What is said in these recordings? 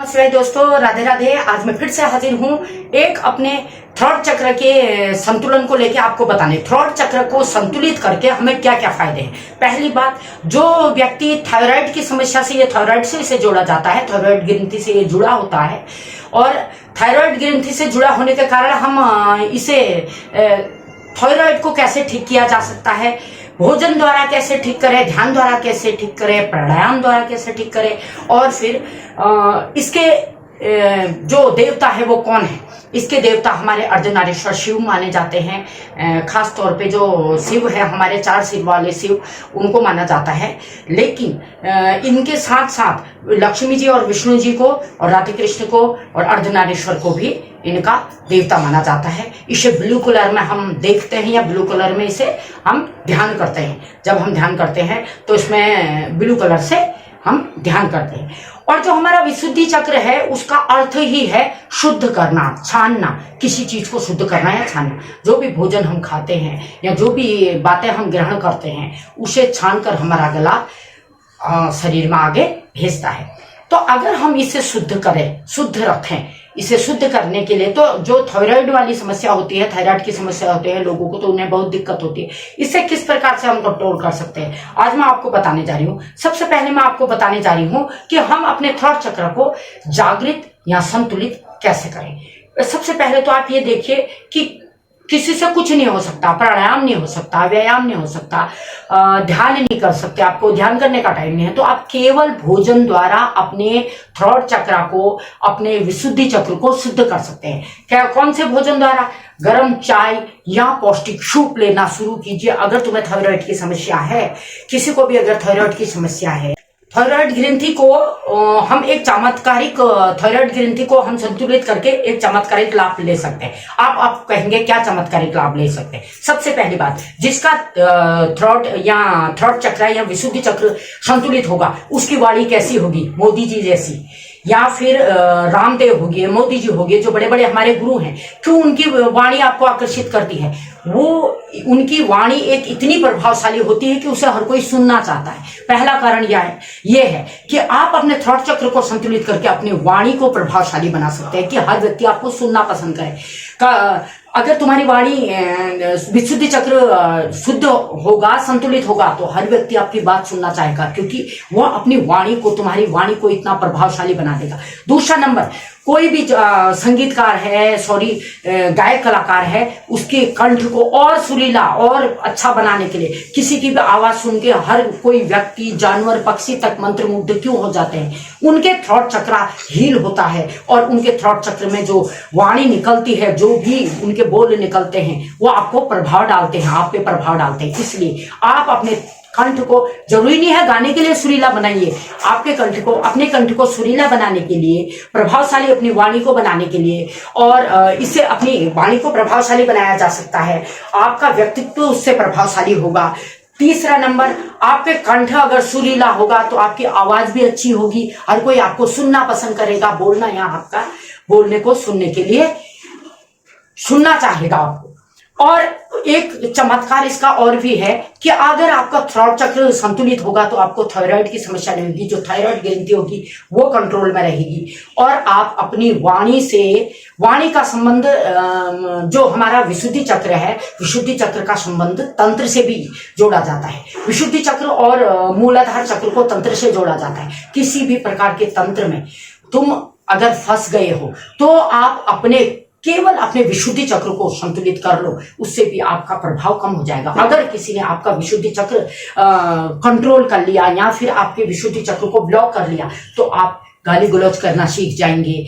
नमस्ते दोस्तों, राधे राधे। आज मैं फिर से हाजिर हूँ एक अपने थ्रोट चक्र के संतुलन को लेके आपको बताने। थ्रोट चक्र को संतुलित करके हमें क्या क्या फायदे हैं। पहली बात, जो व्यक्ति थायराइड की समस्या से, ये थायराइड से इसे जोड़ा जाता है, थायराइड ग्रंथि से ये जुड़ा होता है और थायराइड ग्रंथि से जुड़ा होने के कारण हम इसे थायराइड को कैसे ठीक किया जा सकता है, भोजन द्वारा कैसे ठीक करें, ध्यान द्वारा कैसे ठीक करें, प्राणायाम द्वारा कैसे ठीक करें, और फिर इसके जो देवता है वो कौन है। इसके देवता हमारे अर्धनारीश्वर शिव माने जाते हैं। खास तौर पे जो शिव है, हमारे 4 सिर वाले शिव, उनको माना जाता है। लेकिन इनके साथ साथ लक्ष्मी जी और विष्णु जी को और राधे कृष्ण को और अर्धनारीश्वर को भी इनका देवता माना जाता है। इसे ब्लू कलर में हम देखते हैं, या ब्लू कलर में इसे हम ध्यान करते हैं। जब हम ध्यान करते हैं तो इसमें ब्लू कलर से हम ध्यान करते हैं। और जो हमारा विशुद्धि चक्र है, उसका अर्थ ही है शुद्ध करना, छानना, किसी चीज को शुद्ध करना या छानना। जो भी भोजन हम खाते हैं या जो भी बातें हम ग्रहण करते हैं, उसे छानकर हमारा गला शरीर में आगे भेजता है। तो अगर हम इसे शुद्ध करें, शुद्ध रखें, इसे शुद्ध करने के लिए, तो जो थायराइड वाली समस्या होती है, थायराइड की समस्या होती है लोगों को, तो उन्हें बहुत दिक्कत होती है। इससे किस प्रकार से हम कंट्रोल कर सकते हैं, आज मैं आपको बताने जा रही हूँ। सबसे पहले मैं आपको बताने जा रही हूँ कि हम अपने थ्रोट चक्र को जागृत या संतुलित कैसे करें। सबसे पहले तो आप ये देखिए कि किसी से कुछ नहीं हो सकता, प्राणायाम नहीं हो सकता, व्यायाम नहीं हो सकता, ध्यान नहीं कर सकते, आपको ध्यान करने का टाइम नहीं है, तो आप केवल भोजन द्वारा अपने थ्रोट चक्र को, अपने विशुद्धि चक्र को शुद्ध कर सकते हैं। क्या, कौन से भोजन द्वारा? गर्म चाय या पौष्टिक सूप लेना शुरू कीजिए। अगर तुम्हें थायराइड की समस्या है, किसी को भी अगर थायराइड की समस्या है, थायराइड ग्रंथि को हम एक चमत्कारिक, थायराइड ग्रंथि को हम संतुलित करके एक चमत्कारिक लाभ ले सकते हैं। आप कहेंगे क्या चमत्कारिक लाभ ले सकते हैं? सबसे पहली बात, जिसका थ्रोट चक्र या विशुद्धि चक्र संतुलित होगा, उसकी वाणी कैसी होगी? मोदी जी जैसी, या फिर रामदेव हो गए, मोदी जी हो गए, जो बड़े बड़े हमारे गुरु हैं। क्यों उनकी वाणी आपको आकर्षित करती है? वो उनकी वाणी एक इतनी प्रभावशाली होती है कि उसे हर कोई सुनना चाहता है। पहला कारण यह है कि आप अपने थ्रोट चक्र को संतुलित करके अपनी वाणी को प्रभावशाली बना सकते हैं कि हर व्यक्ति आपको सुनना पसंद करे। अगर तुम्हारी वाणी विशुद्धि चक्र शुद्ध होगा, संतुलित होगा, तो हर व्यक्ति आपकी बात सुनना चाहेगा, क्योंकि वह अपनी वाणी को, तुम्हारी वाणी को इतना प्रभावशाली बना देगा। दूसरा नंबर, कोई भी संगीतकार है, गायक कलाकार है, उसके कंठ को और सुरीला और अच्छा बनाने के लिए, किसी की भी आवाज सुन के हर कोई व्यक्ति, जानवर, पक्षी तक मंत्रमुग्ध क्यों हो जाते हैं? उनके थ्रोट चक्र हील होता है और उनके थ्रोट चक्र में जो वाणी निकलती है, जो भी उनके बोल निकलते हैं, वो आपको प्रभाव डालते हैं, आप पे प्रभाव डालते हैं। इसलिए आप अपने कंठ को, जरूरी नहीं है गाने के लिए सुरीला बनाइए, आपके कंठ को, अपने कंठ को सुरीला बनाने के लिए, प्रभावशाली अपनी वाणी को बनाने के लिए, और इससे अपनी वाणी को प्रभावशाली बनाया जा सकता है। आपका व्यक्तित्व उससे प्रभावशाली होगा। तीसरा नंबर, आपके कंठ अगर सुरीला होगा तो आपकी आवाज भी अच्छी होगी, हर कोई आपको सुनना पसंद करेगा। बोलना या आपका बोलने को सुनने के लिए सुनना चाहेगा आपको। और एक चमत्कार इसका और भी है कि अगर आपका थ्रोट चक्र संतुलित होगा तो आपको थायराइड की समस्या नहीं होगी। जो थायराइड ग्रंथि होगी वो कंट्रोल में रहेगी, और आप अपनी वाणी से, वाणी का संबंध, जो हमारा विशुद्धि चक्र है, विशुद्धि चक्र का संबंध तंत्र से भी जोड़ा जाता है। विशुद्धि चक्र और मूलाधार चक्र को तंत्र से जोड़ा जाता है। किसी भी प्रकार के तंत्र में तुम अगर फंस गए हो तो आप केवल अपने विशुद्धि चक्र को संतुलित कर लो, उससे भी आपका प्रभाव कम हो जाएगा। अगर किसी ने आपका विशुद्धि चक्र कंट्रोल कर लिया या फिर आपके विशुद्धि चक्र को ब्लॉक कर लिया, तो आप गाली गलौज करना सीख जाएंगे,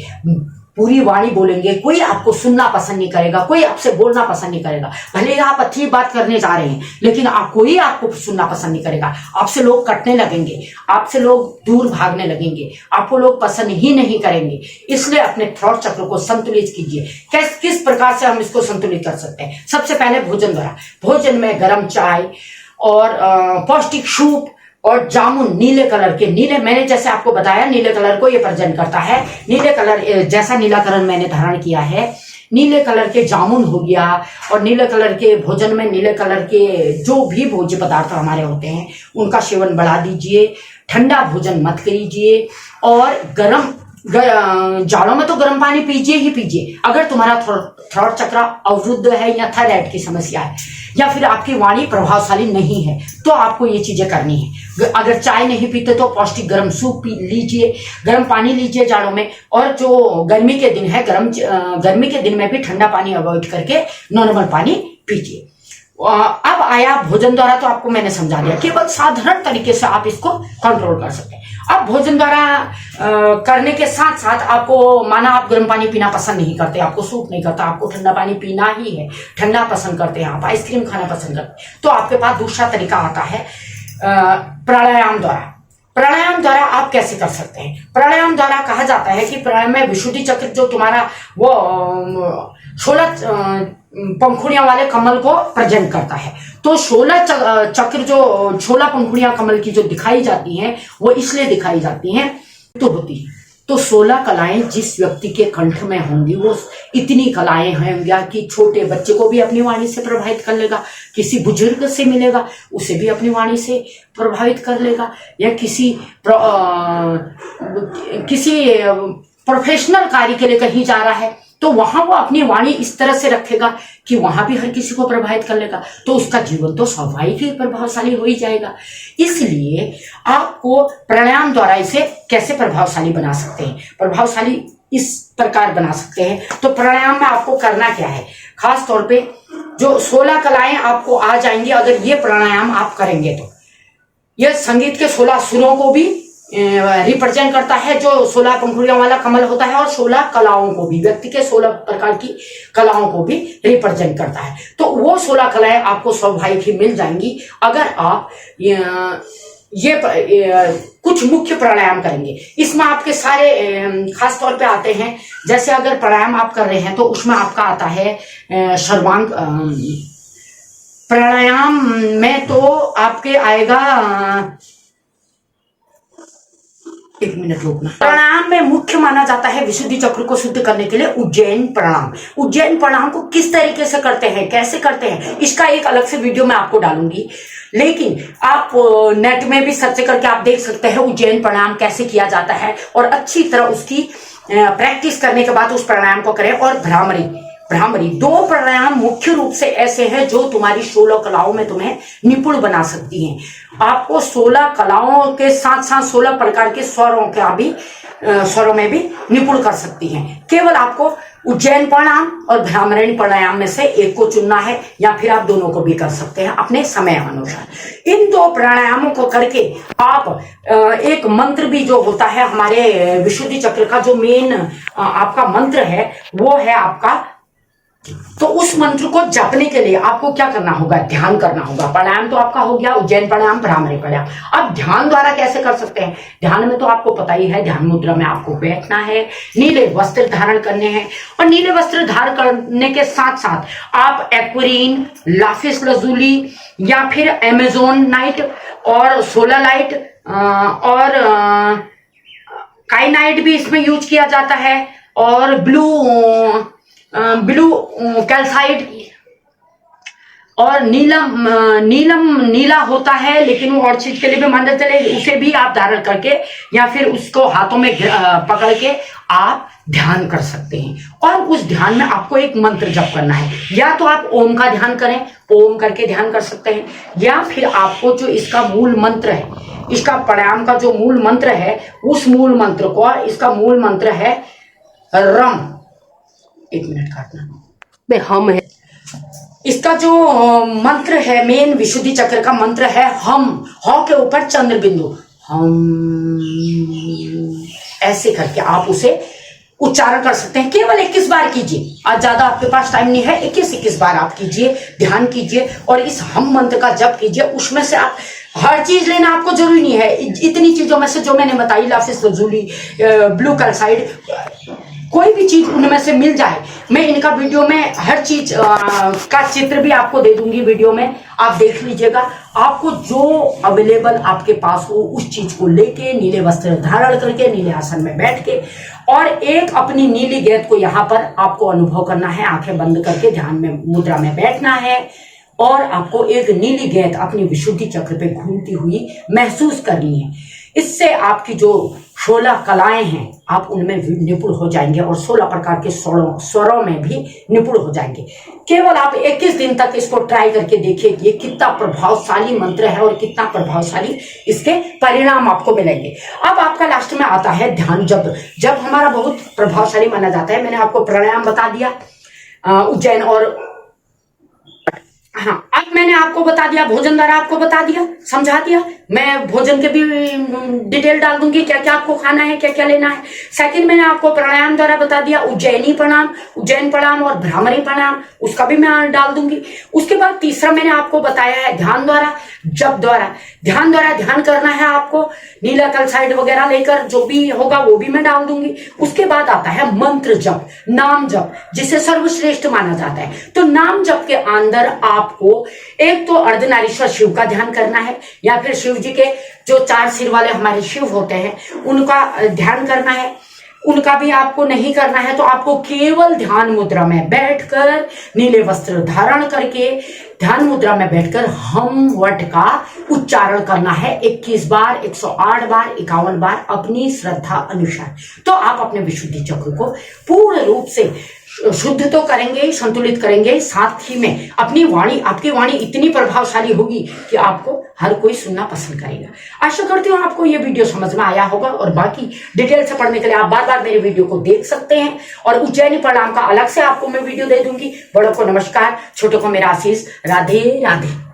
पूरी वाणी बोलेंगे, कोई आपको सुनना पसंद नहीं करेगा, कोई आपसे बोलना पसंद नहीं करेगा। भले ही आप अच्छी बात करने जा रहे हैं, लेकिन कोई आपको सुनना पसंद नहीं करेगा। आपसे लोग कटने लगेंगे, आपसे लोग दूर भागने लगेंगे, आपको लोग पसंद ही नहीं करेंगे। इसलिए अपने थ्रोट चक्र को संतुलित कीजिए। किस प्रकार से हम इसको संतुलित कर सकते हैं? सबसे पहले भोजन द्वारा। भोजन में गर्म चाय और पौष्टिक सूप और जामुन, नीले कलर के, नीले, मैंने जैसे आपको बताया, नीले कलर को ये प्रेजेंट करता है। नीले कलर, जैसा नीला कलर मैंने धारण किया है, नीले कलर के जामुन हो गया, और नीले कलर के भोजन में नीले कलर के जो भी भोज्य पदार्थ हमारे होते हैं उनका सेवन बढ़ा दीजिए। ठंडा भोजन मत करिए, और गर्म जाड़ों में तो गर्म पानी पीजिए ही पीजिए। अगर तुम्हारा थ्रोट चक्र अवरुद्ध है या थायराइड की समस्या है या फिर आपकी वाणी प्रभावशाली नहीं है तो आपको ये चीजें करनी है। अगर चाय नहीं पीते तो पौष्टिक गर्म सूप पी लीजिए, गर्म पानी लीजिए जाड़ों में। और जो गर्मी के दिन है, गर्मी के दिन में भी ठंडा पानी अवॉइड करके नॉर्मल पानी पीजिए। अब आया भोजन द्वारा, तो आपको मैंने समझा दिया, केवल साधारण तरीके से आप इसको कंट्रोल कर सकते हैं। अब भोजन द्वारा करने के साथ साथ आपको, माना आप गर्म पानी पीना पसंद नहीं करते, आपको सूट नहीं करता, आपको ठंडा पानी पीना ही है, ठंडा पसंद करते हैं, आप आइसक्रीम खाना पसंद करते हैं, तो आपके पास दूसरा तरीका आता है प्राणायाम द्वारा। प्राणायाम द्वारा आप कैसे कर सकते हैं? प्राणायाम द्वारा कहा जाता है कि प्राणायाम में विशुद्धि चक्र जो तुम्हारा वो 16 पंखुड़ियां वाले कमल को प्रेजेंट करता है। तो 16 चक्र जो 16 पंखुड़ियां कमल की जो दिखाई जाती हैं वो इसलिए दिखाई जाती हैं तो होती है। तो 16 कलाएं जिस व्यक्ति के कंठ में होंगी वो इतनी कलाएं होंगी कि छोटे बच्चे को भी अपनी वाणी से प्रभावित कर लेगा, किसी बुजुर्ग से मिलेगा उसे भी अपनी वाणी से प्रभावित कर लेगा, या किसी प्रोफेशनल कार्य के लिए कहीं जा रहा है तो वहां वो अपनी वाणी इस तरह से रखेगा कि वहां भी हर किसी को प्रभावित कर लेगा, तो उसका जीवन तो स्वाभाविक ही प्रभावशाली हो ही जाएगा। इसलिए आपको प्राणायाम द्वारा इसे कैसे प्रभावशाली बना सकते हैं? प्रभावशाली इस प्रकार बना सकते हैं। तो प्राणायाम में आपको करना क्या है? खास तौर पे जो 16 कलाएं आपको आ जाएंगी अगर ये प्राणायाम आप करेंगे तो। यह संगीत के 16 सुरों को भी रिप्रेजेंट करता है, जो 16 पंखुड़ियों वाला कमल होता है, और 16 कलाओं को भी, व्यक्ति के 16 प्रकार की कलाओं को भी रिप्रेजेंट करता है। तो वो 16 कलाएं आपको स्वाभाविक ही मिल जाएंगी अगर आप ये कुछ मुख्य प्राणायाम करेंगे। इसमें आपके सारे खास तौर पे आते हैं, जैसे अगर प्राणायाम आप कर रहे हैं तो उसमें आपका आता है सर्वांग प्राणायाम में, तो आपके आएगा, एक मिनट रुकना। प्राणायाम में मुख्य माना जाता है विशुद्धि चक्र को शुद्ध करने के लिए उज्जैन प्रणाम। उज्जैन प्रणाम को किस तरीके से करते हैं, कैसे करते हैं, इसका एक अलग से वीडियो मैं आपको डालूंगी, लेकिन आप नेट में भी सर्च करके आप देख सकते हैं उज्जैन प्रणाम कैसे किया जाता है, और अच्छी तरह उसकी प्रैक्टिस करने के बाद उस प्राणायाम को करें। और भ्रामरी 2 प्राणायाम मुख्य रूप से ऐसे हैं जो तुम्हारी 16 कलाओं में तुम्हें निपुण बना सकती हैं। आपको 16 कलाओं के साथ साथ 16 प्रकार के स्वरों में भी निपुण कर सकती हैं। केवल आपको उज्जैन प्राणायाम और भ्रामरी प्राणायाम में से एक को चुनना है, या फिर आप दोनों को भी कर सकते हैं अपने समय अनुसार। इन 2 प्राणायामों को करके आप एक मंत्र भी जो होता है हमारे विशुद्धि चक्र का, जो मेन आपका मंत्र है वो है आपका, तो उस मंत्र को जपने के लिए आपको क्या करना होगा? ध्यान करना होगा। प्राणायाम तो आपका हो गया, उज्जैन प्राणायाम, भ्रामरी प्राणायाम। अब ध्यान द्वारा कैसे कर सकते हैं? ध्यान में तो आपको पता ही है, ध्यान मुद्रा में आपको बैठना है, नीले वस्त्र धारण करने हैं, और नीले वस्त्र धारण करने के साथ साथ आप एक्वेरिन, लाफिस लजुली या फिर अमेजोन नाइट और सोलर लाइट और काइनाइट भी इसमें यूज किया जाता है, और ब्लू कैल्साइड और नीला होता है, लेकिन वो और चीज के लिए भी माना चले, उसे भी आप धारण करके या फिर उसको हाथों में पकड़ के आप ध्यान कर सकते हैं। और उस ध्यान में आपको एक मंत्र जप करना है, या तो आप ओम का ध्यान करें, ओम करके ध्यान कर सकते हैं, या फिर आपको जो इसका मूल मंत्र है, इसका प्राणायाम का जो मूल मंत्र है, उस मूल मंत्र को, इसका मूल मंत्र है रम, एक मिनट काटना, हम है, इसका जो मंत्र है, मेन विशुद्धि चक्र का मंत्र है हम, ह के ऊपर चंद्र बिंदु, हम, ऐसे करके आप उसे उच्चारण कर सकते हैं। केवल 21 बार कीजिए, आज ज्यादा आपके पास टाइम नहीं है, 21 बार आप कीजिए, ध्यान कीजिए और इस हम मंत्र का जप कीजिए। उसमें से आप हर चीज लेना आपको जरूरी नहीं है, इतनी चीजों में से जो मैंने बताई, लाफिस लजुली, ब्लू कैल्साइड, कोई भी चीज उनमें से मिल जाए। मैं इनका वीडियो में हर चीज का चित्र भी आपको दे दूंगी वीडियो में, आप देख लीजिएगा। आपको जो अवेलेबल आपके पास हो उस चीज को लेके, नीले वस्त्र धारण करके, नीले आसन में बैठ के, और एक अपनी नीली गेंद को यहाँ पर आपको अनुभव करना है, आंखें बंद करके ध्यान में मुद्रा में बैठना है, और आपको एक नीली गेंद अपनी विशुद्धि चक्र पे घूमती हुई महसूस करनी है। इससे आपकी जो 16 कलाएं हैं, आप उनमें भी निपुण हो जाएंगे और 16 प्रकार के स्वरों में भी निपुण हो जाएंगे। केवल आप 21 दिन तक इसको ट्राई करके देखिए कि ये कितना प्रभावशाली मंत्र है और कितना प्रभावशाली इसके परिणाम आपको मिलेंगे। अब आपका लास्ट में आता है ध्यान जप। जब हमारा बहुत प्रभावशाली माना जाता है। मैंने आपको प्राणायाम बता दिया, उज्जैन और हाँ, अब मैंने आपको बता दिया, भोजन द्वारा आपको बता दिया, समझा दिया। मैं भोजन के भी डिटेल डाल दूंगी, क्या क्या आपको खाना है, क्या क्या लेना है। सेकंड, मैंने आपको प्राणायाम द्वारा बता दिया, उज्जैन प्रणाम और भ्रामरी प्रणाम, उसका भी मैं डाल दूंगी। उसके बाद तीसरा मैंने आपको बताया है ध्यान द्वारा, जप द्वारा। ध्यान द्वारा ध्यान करना है आपको, नीला कल साइड वगैरह लेकर जो भी होगा वो भी मैं डाल दूंगी। उसके बाद आता है मंत्र जप, नाम जप, जिसे सर्वश्रेष्ठ माना जाता है। तो नाम जप के अंदर आपको एक तो अर्धनारीश्वर शिव का ध्यान करना है, या फिर शिव जी के जो 4 सिर वाले हमारे शिव होते हैं उनका ध्यान करना है। उनका भी आपको नहीं करना है तो आपको केवल ध्यान मुद्रा में बैठकर, नीले वस्त्र धारण करके ध्यान मुद्रा में बैठकर हम वट का उच्चारण करना है 21 बार, 108 बार, 51 बार अपनी श्रद्धा अनुसार। तो आप अपने विशुद्धि चक्र को पूर्ण रूप से शुद्ध तो करेंगे, संतुलित करेंगे, साथ ही में अपनी वाणी, आपकी वाणी इतनी प्रभावशाली होगी कि आपको हर कोई सुनना पसंद करेगा। आशा करती हूँ आपको ये वीडियो समझ में आया होगा और बाकी डिटेल से पढ़ने के लिए आप बार बार मेरे वीडियो को देख सकते हैं। और उज्जैनी प्रणाम का अलग से आपको मैं वीडियो दे दूंगी। बड़ों को नमस्कार, छोटों को मेरा आशीष। राधे राधे।